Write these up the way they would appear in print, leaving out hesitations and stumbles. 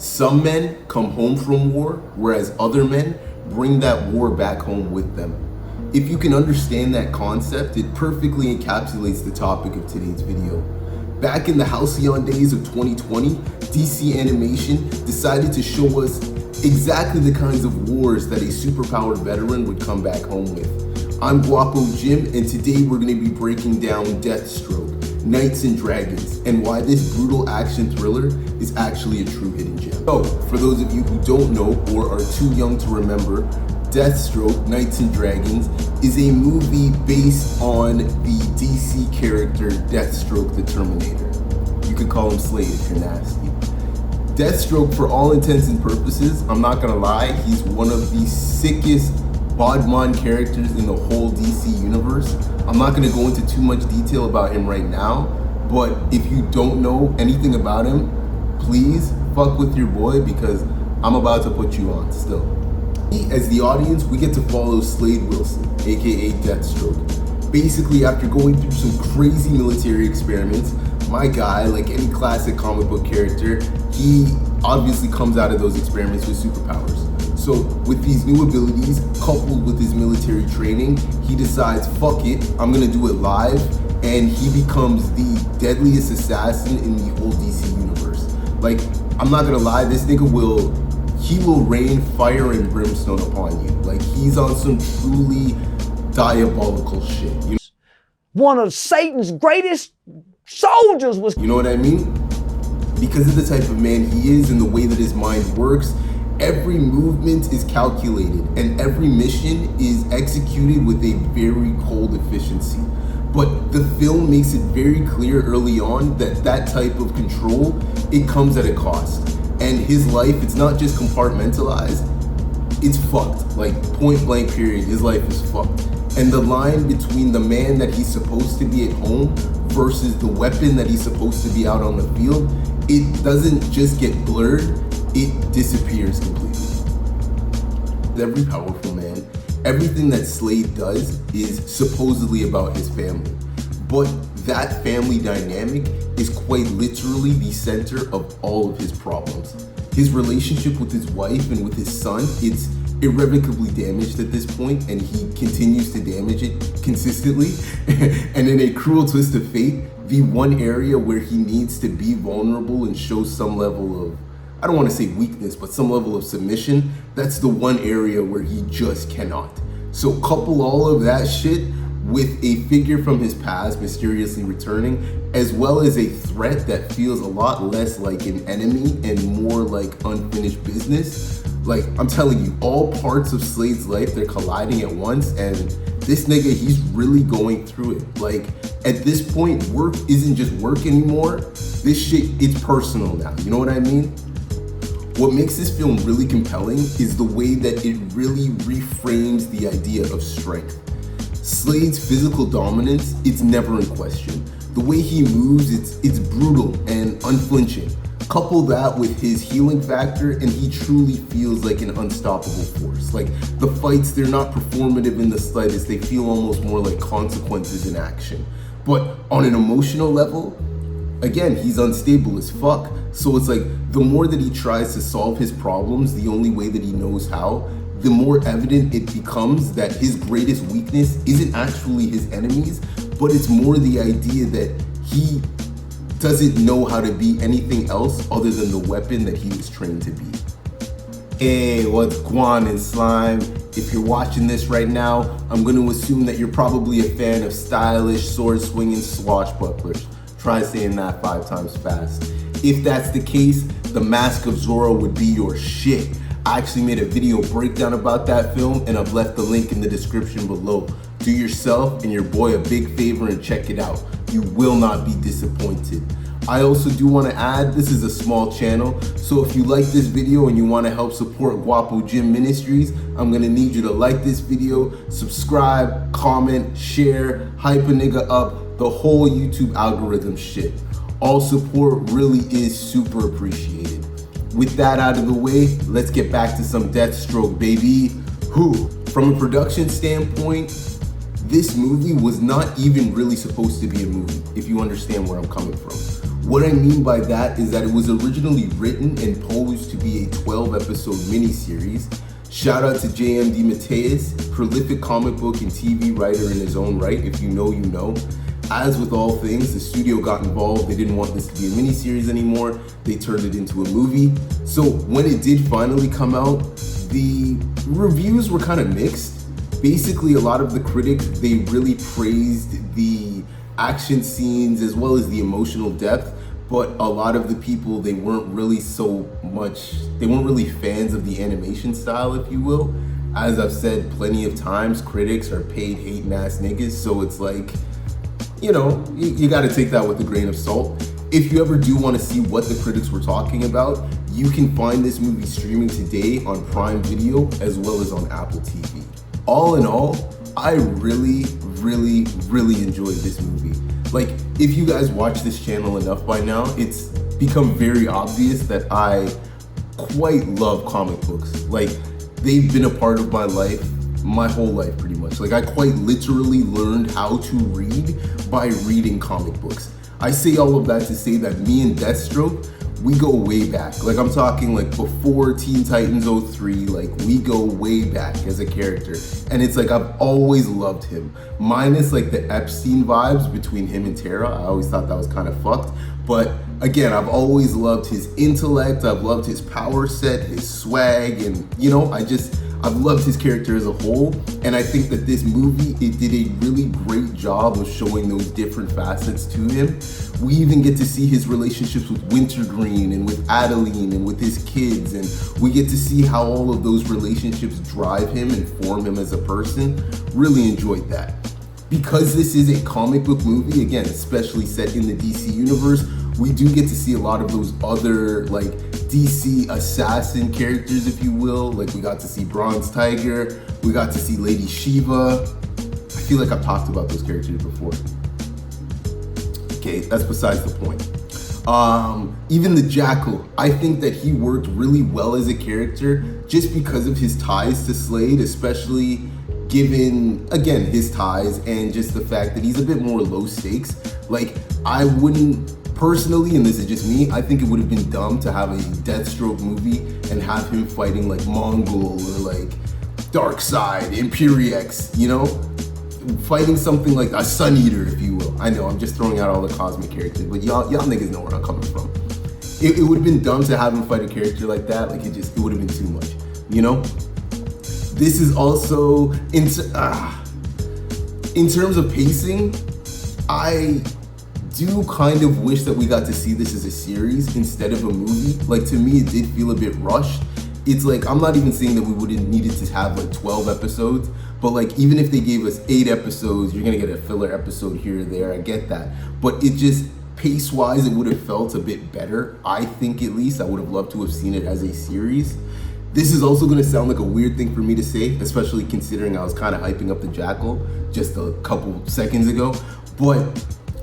Some men come home from war, whereas other men bring that war back home with them. If you can understand that concept, it perfectly encapsulates the topic of today's video. Back in the halcyon days of 2020, DC Animation decided to show us exactly the kinds of wars that a superpowered veteran would come back home with. I'm Guapo Jim, and today we're going to be breaking down Deathstroke, Knights and Dragons, and why this brutal action thriller is actually a true hidden gem. So, for those of you who don't know or are too young to remember, Deathstroke, Knights and Dragons is a movie based on the DC character Deathstroke the Terminator. You could call him Slade if you're nasty. Deathstroke, for all intents and purposes, I'm not gonna lie, he's one of the sickest Bodman characters in the whole DC universe. I'm not gonna go into too much detail about him right now, but if you don't know anything about him, please fuck with your boy because I'm about to put you on still. As the audience, we get to follow Slade Wilson, aka Deathstroke. Basically, after going through some crazy military experiments, my guy, like any classic comic book character, he obviously comes out of those experiments with superpowers. So with these new abilities, coupled with his military training, he decides, fuck it, I'm gonna do it live, and he becomes the deadliest assassin in the whole DC universe. Like, I'm not gonna lie, this nigga will rain fire and brimstone upon you. Like, he's on some truly diabolical shit. You know? One of Satan's greatest soldiers was... You know what I mean? Because of the type of man he is and the way that his mind works, every movement is calculated and every mission is executed with a very cold efficiency. But the film makes it very clear early on that that type of control, it comes at a cost. And his life, it's not just compartmentalized, it's fucked. Like, point blank period, his life is fucked. And the line between the man that he's supposed to be at home versus the weapon that he's supposed to be out on the field, it doesn't just get blurred, it disappears completely. Every powerful man, everything that Slade does is supposedly about his family. But that family dynamic is quite literally the center of all of his problems. His relationship with his wife and with his son, it's irrevocably damaged at this point, and he continues to damage it consistently. And in a cruel twist of fate, the one area where he needs to be vulnerable and show some level of, I don't want to say weakness, but some level of submission, that's the one area where he just cannot. So couple all of that shit with a figure from his past mysteriously returning, as well as a threat that feels a lot less like an enemy and more like unfinished business. Like, I'm telling you, all parts of Slade's life, they're colliding at once, and this nigga, he's really going through it. Like, at this point, work isn't just work anymore. This shit, it's personal now. You know what I mean? What makes this film really compelling is the way that it really reframes the idea of strength. Slade's physical dominance, it's never in question. The way he moves, it's brutal and unflinching. Couple that with his healing factor, and he truly feels like an unstoppable force. Like, the fights, they're not performative in the slightest. They feel almost more like consequences in action. But on an emotional level, again, he's unstable as fuck. So it's like, the more that he tries to solve his problems the only way that he knows how, the more evident it becomes that his greatest weakness isn't actually his enemies, but it's more the idea that he doesn't know how to be anything else other than the weapon that he was trained to be. Hey, what's Guan and Slime? If you're watching this right now, I'm going to assume that you're probably a fan of stylish, sword-swinging swashbucklers. Try saying that 5 times fast. If that's the case, The Mask of Zorro would be your shit. I actually made a video breakdown about that film, and I've left the link in the description below. Do yourself and your boy a big favor and check it out. You will not be disappointed. I also do want to add, this is a small channel, so if you like this video and you want to help support Guapo Jim Ministries, I'm going to need you to like this video, subscribe, comment, share, hype a nigga up, the whole YouTube algorithm shit. All support really is super appreciated. With that out of the way, let's get back to some Deathstroke, baby. From a production standpoint, this movie was not even really supposed to be a movie, if you understand where I'm coming from. What I mean by that is that it was originally written and posed to be a 12-episode miniseries. Shout out to J.M. DeMatteis, prolific comic book and TV writer in his own right. If you know, you know. As with all things, the studio got involved. They didn't want this to be a miniseries anymore. They turned it into a movie. So when it did finally come out, the reviews were kind of mixed. Basically, a lot of the critics, they really praised the action scenes as well as the emotional depth, but a lot of the people, they weren't really fans of the animation style, if you will. As I've said plenty of times, critics are paid hating ass niggas, so it's like, you know, you gotta take that with a grain of salt. If you ever do want to see what the critics were talking about, you can find this movie streaming today on Prime Video as well as on Apple TV. All in all, I really enjoyed this movie. Like, if you guys watch this channel enough by now, it's become very obvious that I quite love comic books. Like, they've been a part of my life, my whole life pretty much. Like, I quite literally learned how to read by reading comic books. I say all of that to say that me and Deathstroke, we go way back. Like, I'm talking like before Teen Titans 03, like we go way back as a character. And it's like, I've always loved him. Minus like the Epstein vibes between him and Tara. I always thought that was kind of fucked. But again, I've always loved his intellect. I've loved his power set, his swag, and you know, I've loved his character as a whole, and I think that this movie, it did a really great job of showing those different facets to him. We even get to see his relationships with Wintergreen and with Adeline and with his kids, and we get to see how all of those relationships drive him and form him as a person. Really enjoyed that. Because this is a comic book movie, again, especially set in the DC universe, we do get to see a lot of those other like DC assassin characters, if you will. Like, we got to see Bronze Tiger, we got to see Lady Shiva. I feel like I've talked about those characters before. Okay, that's besides the point. Even the Jackal, I think that he worked really well as a character just because of his ties to Slade, especially given, again, his ties and just the fact that he's a bit more low stakes. Like, I wouldn't personally, and this is just me, I think it would have been dumb to have a Deathstroke movie and have him fighting like Mongol or like Darkseid, Imperiex, you know? Fighting something like a Sun Eater, if you will. I know, I'm just throwing out all the cosmic characters, but y'all niggas know where I'm coming from. It would have been dumb to have him fight a character like that. Like, it would have been too much, you know? This is also, in terms of pacing, I do kind of wish that we got to see this as a series instead of a movie. Like, to me, it did feel a bit rushed. It's like, I'm not even saying that we wouldn't needed to have like 12 episodes, but like, even if they gave us 8 episodes, you're gonna get a filler episode here or there, I get that. But it just, pace-wise, it would have felt a bit better. I think, at least, I would have loved to have seen it as a series. This is also gonna sound like a weird thing for me to say, especially considering I was kind of hyping up the Jackal just a couple seconds ago, but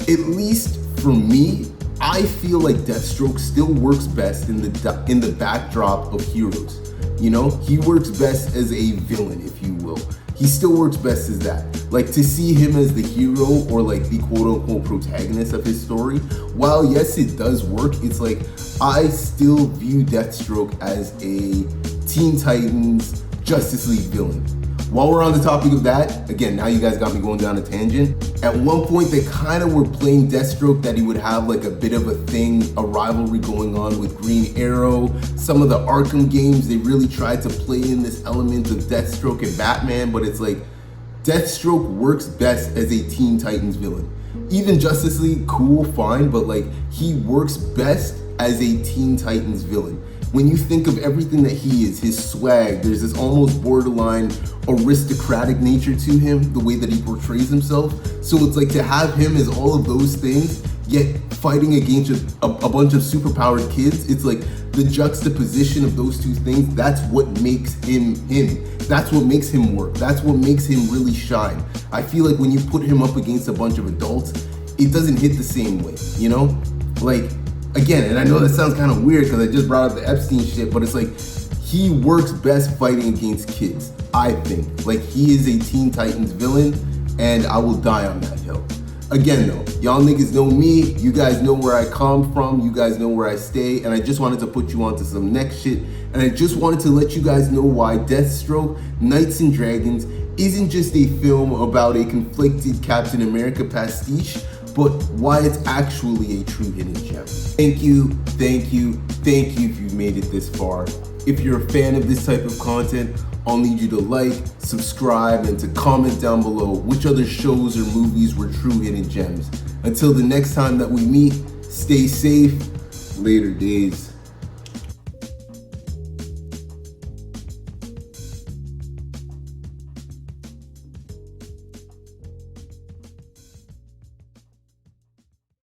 at least for me, I feel like Deathstroke still works best in the backdrop of heroes. You know, he works best as a villain, if you will. He still works best as that. Like, to see him as the hero or like the quote-unquote protagonist of his story, while yes, it does work, it's like, I still view Deathstroke as a Teen Titans Justice League villain. While we're on the topic of that, again, now you guys got me going down a tangent. At one point, they kind of were playing Deathstroke that he would have like a bit of a thing, a rivalry going on with Green Arrow. Some of the Arkham games, they really tried to play in this element of Deathstroke and Batman, but it's like, Deathstroke works best as a Teen Titans villain. Even Justice League, cool, fine, but like, he works best as a Teen Titans villain. When you think of everything that he is, his swag, there's this almost borderline aristocratic nature to him, the way that he portrays himself. So it's like, to have him as all of those things, yet fighting against a bunch of superpowered kids, it's like the juxtaposition of those two things, that's what makes him him. That's what makes him work. That's what makes him really shine. I feel like when you put him up against a bunch of adults, it doesn't hit the same way, you know? Like, again, and I know that sounds kind of weird because I just brought up the Epstein shit, but it's like, he works best fighting against kids, I think. Like, he is a Teen Titans villain, and I will die on that hill. Again though, y'all niggas know me, you guys know where I come from, you guys know where I stay, and I just wanted to put you onto some next shit, and I just wanted to let you guys know why Deathstroke, Knights and Dragons isn't just a film about a conflicted Captain America pastiche, but why it's actually a true hidden gem. Thank you if you've made it this far. If you're a fan of this type of content, I'll need you to like, subscribe, and to comment down below which other shows or movies were true hidden gems. Until the next time that we meet, stay safe. Later days.